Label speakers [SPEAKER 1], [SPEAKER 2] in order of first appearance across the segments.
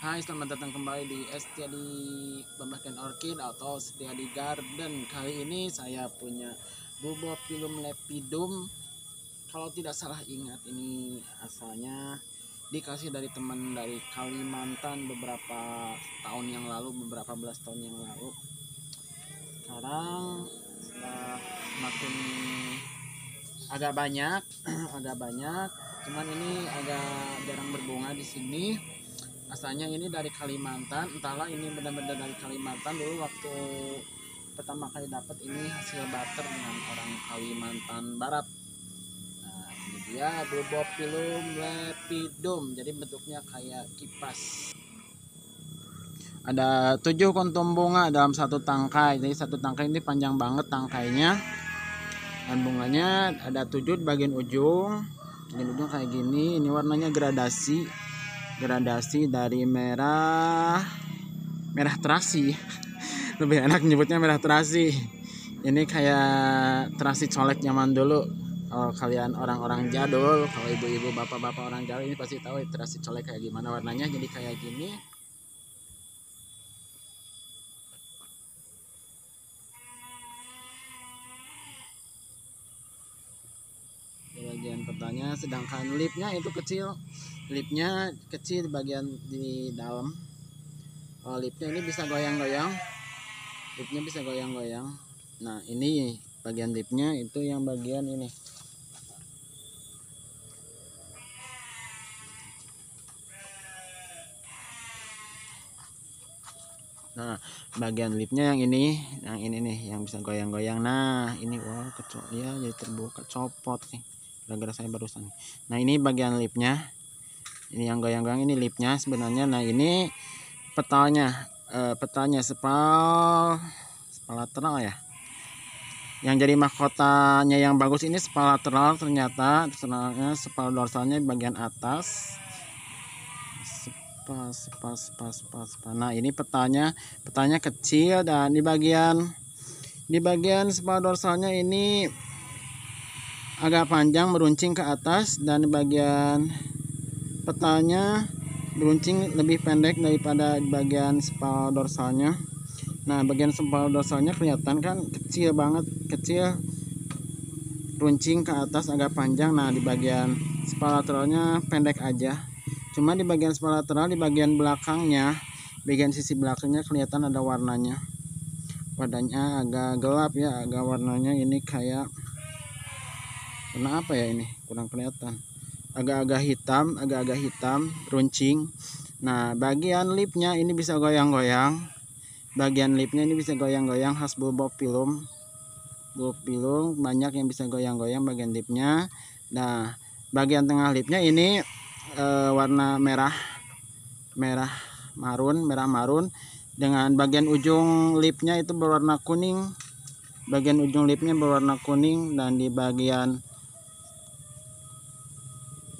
[SPEAKER 1] Hai, selamat datang kembali di Setiadi Pembagian Orchid atau Setiadi Garden. Kali ini saya punya Bulbopilum lepidum. Kalau tidak salah ingat, ini asalnya dikasih dari teman dari Kalimantan beberapa tahun yang lalu, beberapa belas tahun yang lalu. Sekarang sudah makin agak banyak, agak banyak. Cuman ini agak jarang berbunga di sini. Asalnya ini dari Kalimantan, entahlah ini benar-benar dari Kalimantan. Dulu waktu pertama kali dapat ini hasil barter dengan orang Kalimantan Barat. Nah, ini dia Bulbopilum lepidum, jadi bentuknya kayak kipas. Ada 7 kuntum bunga dalam satu tangkai, jadi satu tangkai ini panjang banget tangkainya, dan bunganya ada 7 di bagian ujung kayak gini. Ini warnanya gradasi dari merah terasi. Lebih enak nyebutnya merah terasi. Ini kayak terasi colek zaman dulu. Kalau kalian orang-orang jadul, kalau ibu-ibu bapak-bapak orang jadul ini pasti tahu terasi colek kayak gimana warnanya. Jadi kayak gini. Di bagian petanya, sedangkan lipnya itu kecil. Lipnya kecil di bagian di dalam. Lipnya ini bisa goyang-goyang. Lipnya bisa goyang-goyang. Nah, ini bagian lipnya, itu yang bagian ini. Nah, bagian lipnya yang ini nih yang bisa goyang-goyang. Nah, ini wah ya jadi terbuka copot nih. Gara-gara saya barusan. Nah, ini bagian lipnya. Ini yang goyang-goyang, ini lipnya sebenarnya. Nah, ini petalnya. Petalnya spal lateral ya. Yang jadi mahkotanya yang bagus ini spal lateral ternyata. Sebenarnya spal dorsalnya bagian atas. Nah, ini petanya kecil, dan di bagian spal dorsalnya ini agak panjang meruncing ke atas, dan di bagian petanya meruncing lebih pendek daripada bagian spal dorsalnya. Nah, bagian spal dorsalnya kelihatan kan kecil banget, runcing ke atas agak panjang. Nah, di bagian spal lateralnya pendek aja. Cuma di bagian spal lateral, di bagian belakangnya, bagian sisi belakangnya kelihatan ada warnanya. Warnanya agak gelap ya, agak warnanya ini kayak warna apa ya, ini kurang kelihatan. Agak-agak hitam, runcing. Nah, bagian lipnya ini bisa goyang-goyang. Bagian lipnya ini bisa goyang-goyang, khas Bulbopilum. Banyak yang bisa goyang-goyang bagian lipnya. Nah, bagian tengah lipnya ini warna merah marun, dengan bagian ujung lipnya itu berwarna kuning. Bagian ujung lipnya berwarna kuning, dan di bagian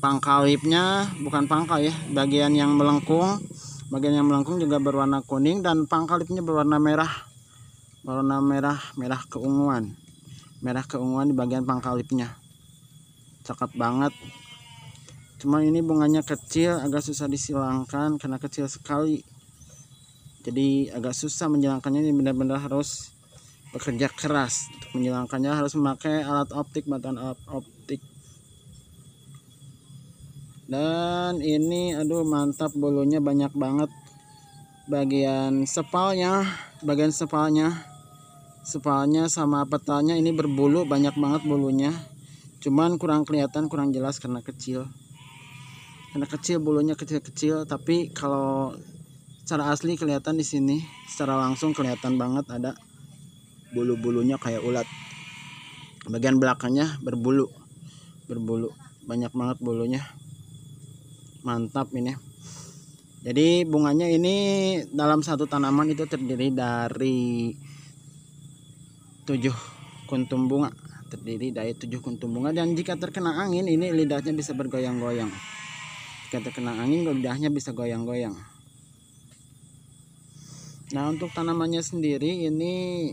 [SPEAKER 1] pangkal lipnya, bukan pangkal ya, bagian yang melengkung juga berwarna kuning, dan pangkal lipnya berwarna merah keunguan. Di bagian pangkal lipnya. Cakep banget. Cuma ini bunganya kecil, agak susah disilangkan karena kecil sekali. Jadi agak susah menjilangkannya, ini benar-benar harus bekerja keras. Untuk menjilangkannya harus memakai alat optik, bantuan alat optik. Dan ini aduh mantap, bulunya banyak banget. Bagian sepalnya sama petanya ini berbulu, banyak banget bulunya. Cuman kurang kelihatan, kurang jelas karena kecil. Bulunya kecil-kecil, tapi kalau secara asli kelihatan di sini, secara langsung kelihatan banget ada bulu-bulunya kayak ulat. Bagian belakangnya berbulu, banyak banget bulunya. Mantap ini. Jadi bunganya ini dalam satu tanaman itu terdiri dari 7 kuntum bunga. Dan jika terkena angin, ini lidahnya bisa bergoyang-goyang. Jika terkena angin, lidahnya bisa goyang-goyang. Nah, untuk tanamannya sendiri ini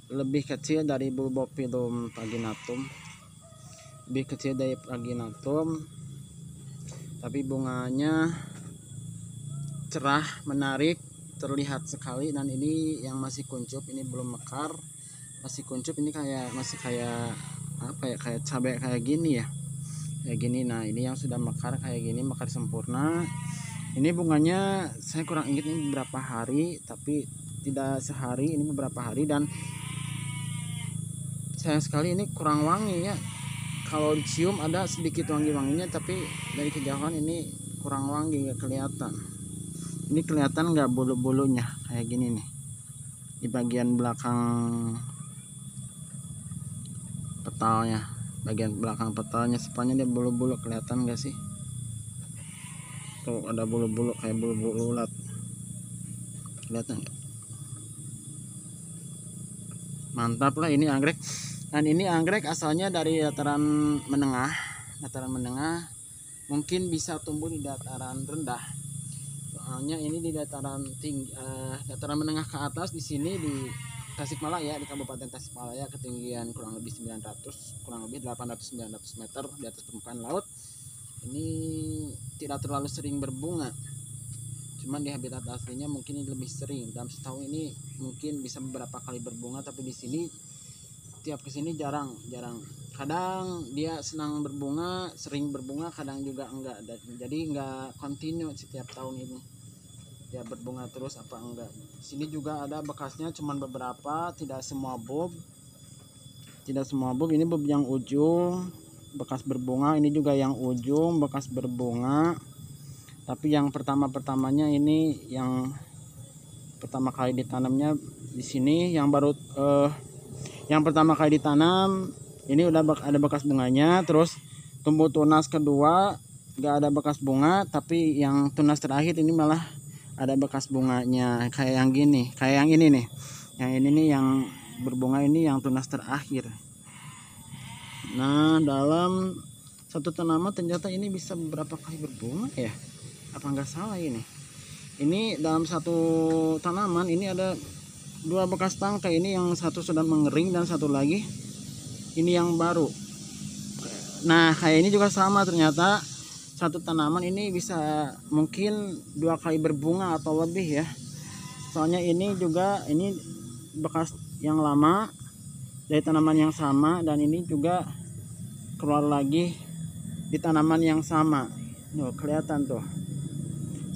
[SPEAKER 1] lebih kecil dari Bulbopilum paginatum. Tapi bunganya cerah, menarik, terlihat sekali. Dan ini yang masih kuncup, ini belum mekar, masih kuncup. Ini masih kayak apa ya, kayak cabai kayak gini ya, kayak gini. Nah ini yang sudah mekar kayak gini, mekar sempurna. Ini bunganya saya kurang ingat ini beberapa hari, tapi tidak sehari, ini beberapa hari. Dan sayang sekali ini kurang wangi ya. Kalau dicium ada sedikit wangi-wanginya, tapi dari kejauhan ini kurang wangi, nggak kelihatan. Ini kelihatan nggak bulu-bulunya kayak gini nih di bagian belakang petalnya, sepanjang dia bulu-bulu, kelihatan nggak sih? Tuh ada bulu-bulu kayak bulu-bulu ulat, kelihatan nggak? Mantap lah ini anggrek. Dan ini anggrek asalnya dari dataran menengah, mungkin bisa tumbuh di dataran rendah. Soalnya ini di dataran tinggi, dataran menengah ke atas di sini di Tasikmalaya, di Kabupaten Tasikmalaya, ketinggian kurang lebih 800-900 meter di atas permukaan laut. Ini tidak terlalu sering berbunga, cuman di habitat aslinya mungkin ini lebih sering. Dalam setahun ini mungkin bisa beberapa kali berbunga, tapi di sini tiap kesini jarang. Kadang dia senang berbunga, sering berbunga, kadang juga enggak. Jadi enggak kontinu setiap tahun ini dia berbunga terus apa enggak. Sini juga ada bekasnya, cuman beberapa, tidak semua bulb. Ini bulb yang ujung bekas berbunga, ini juga yang ujung bekas berbunga. Tapi yang pertamanya ini yang pertama kali ditanamnya di sini, yang baru yang pertama kali ditanam ini udah ada bekas bunganya. Terus tumbuh tunas kedua nggak ada bekas bunga, tapi yang tunas terakhir ini malah ada bekas bunganya, kayak yang gini, kayak yang ini nih. Yang ini nih yang berbunga, ini yang tunas terakhir. Nah dalam satu tanaman ternyata ini bisa beberapa kali berbunga ya, apa nggak salah ini dalam satu tanaman ini ada 2 bekas tangkai. Ini yang satu sudah mengering dan satu lagi ini yang baru. Nah kayak ini juga sama, ternyata satu tanaman ini bisa mungkin 2 kali berbunga atau lebih ya. Soalnya ini juga ini bekas yang lama dari tanaman yang sama, dan ini juga keluar lagi di tanaman yang sama. Tuh kelihatan tuh,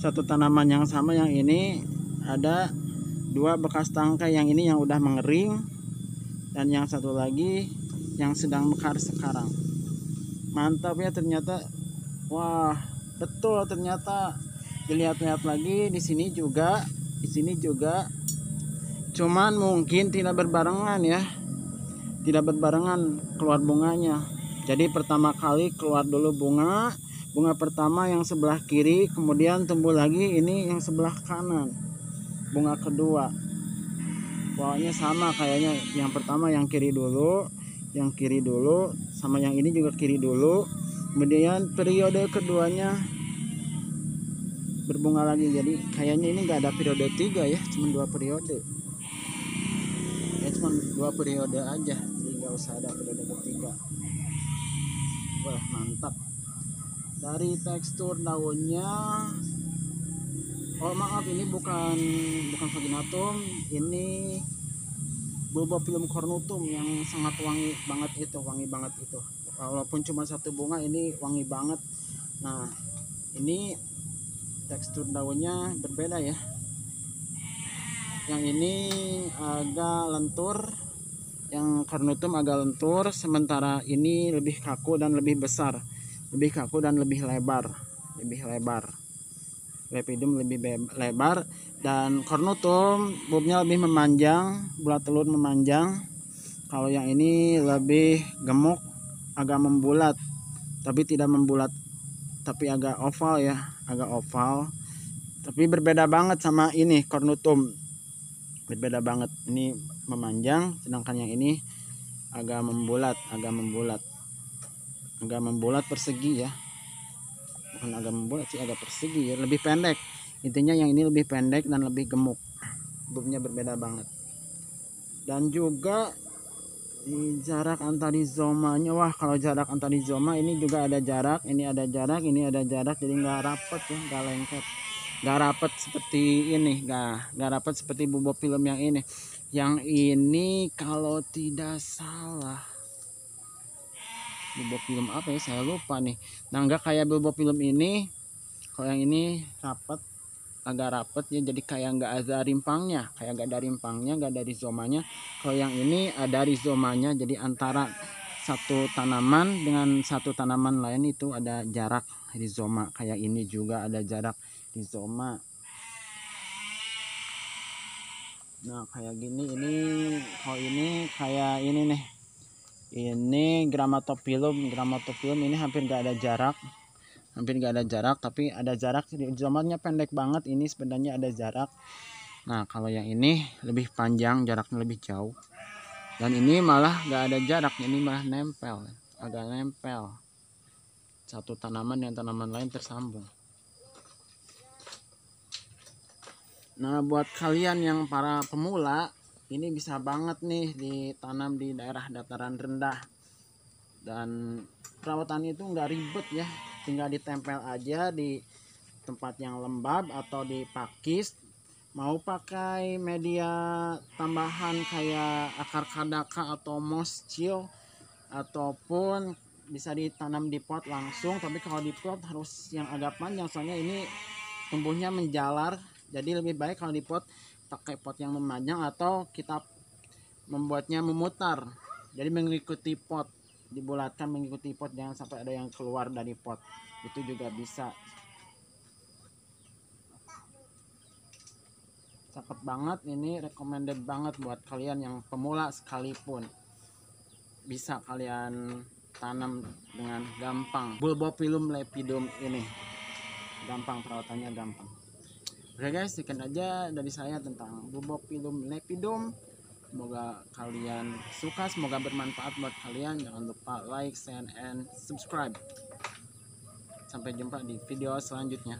[SPEAKER 1] satu tanaman yang sama, yang ini ada 2 bekas tangkai, yang ini yang udah mengering dan yang satu lagi yang sedang mekar sekarang. Mantap ya ternyata. Wah betul, ternyata dilihat-lihat lagi di sini juga, cuman mungkin tidak berbarengan ya, keluar bunganya. Jadi pertama kali keluar dulu bunga pertama yang sebelah kiri, kemudian tumbuh lagi ini yang sebelah kanan, bunga kedua. Pokoknya sama kayaknya, yang pertama yang kiri dulu, sama yang ini juga kiri dulu, kemudian periode keduanya berbunga lagi. Jadi kayaknya ini enggak ada periode 3 ya, cuma 2 periode ya, cuma 2 periode aja, jadi nggak usah ada periode ketiga. Wah mantap. Dari tekstur daunnya, oh maaf, ini bukan vaginatum, ini Bulbophyllum cornutum yang sangat wangi banget itu. Walaupun cuma satu bunga ini wangi banget. Nah ini tekstur daunnya berbeda ya, yang ini agak lentur, yang cornutum agak lentur, sementara ini lebih kaku dan lebih besar, lebih lebar. Lepidum lebih lebar, dan cornutum bulbnya lebih memanjang, bulat telur memanjang. Kalau yang ini lebih gemuk, agak membulat, tapi tidak membulat, tapi agak oval ya, tapi berbeda banget sama ini cornutum, berbeda banget. Ini memanjang, sedangkan yang ini agak membulat persegi ya, bukan agak membulat sih, agak persegi ya, lebih pendek. Intinya yang ini lebih pendek dan lebih gemuk, bulbnya berbeda banget. Dan juga di jarak antarizomanya, wah kalau jarak antarizoma ini juga ada jarak, ini ada jarak, jadi nggak rapet ya, nggak lengket. nggak rapet seperti ini, nggak rapet seperti Bubopilum yang ini. Yang ini kalau tidak salah Bubopilum apa ya, saya lupa nih. Nah, nggak kayak Bubopilum ini. Kalau yang ini rapet, agak rapet ya, jadi kayak nggak ada rimpangnya, nggak ada rizomanya. Kalau yang ini ada rizomanya, jadi antara satu tanaman dengan satu tanaman lain itu ada jarak rizoma. Kayak ini juga ada jarak rizoma. Nah kayak gini, ini kalau ini kayak ini nih, ini Grammatophyllum ini hampir nggak ada jarak, tapi ada jarak. Rizomanya pendek banget, ini sebenarnya ada jarak. Nah kalau yang ini lebih panjang, jaraknya lebih jauh, dan ini malah nggak ada jarak, ini malah nempel, agak nempel, satu tanaman dengan tanaman lain tersambung. Nah buat kalian yang para pemula, ini bisa banget nih ditanam di daerah dataran rendah, dan perawatannya itu nggak ribet ya, tinggal ditempel aja di tempat yang lembab atau dipakis. Mau pakai media tambahan kayak akar kadaka atau moss chill, ataupun bisa ditanam di pot langsung. Tapi kalau di pot harus yang agak panjang, soalnya ini tumbuhnya menjalar. Jadi lebih baik kalau di pot pakai pot yang memanjang, atau kita membuatnya memutar, jadi mengikuti pot, dibulatkan mengikuti pot, jangan sampai ada yang keluar dari pot, itu juga bisa. Cakep banget, ini recommended banget buat kalian yang pemula sekalipun, bisa kalian tanam dengan gampang. Bulbophyllum lepidum ini gampang, perawatannya gampang. Oke guys, sekian aja dari saya tentang Bubopilum lepidum. Semoga kalian suka, semoga bermanfaat buat kalian. Jangan lupa like, share, and subscribe. Sampai jumpa di video selanjutnya.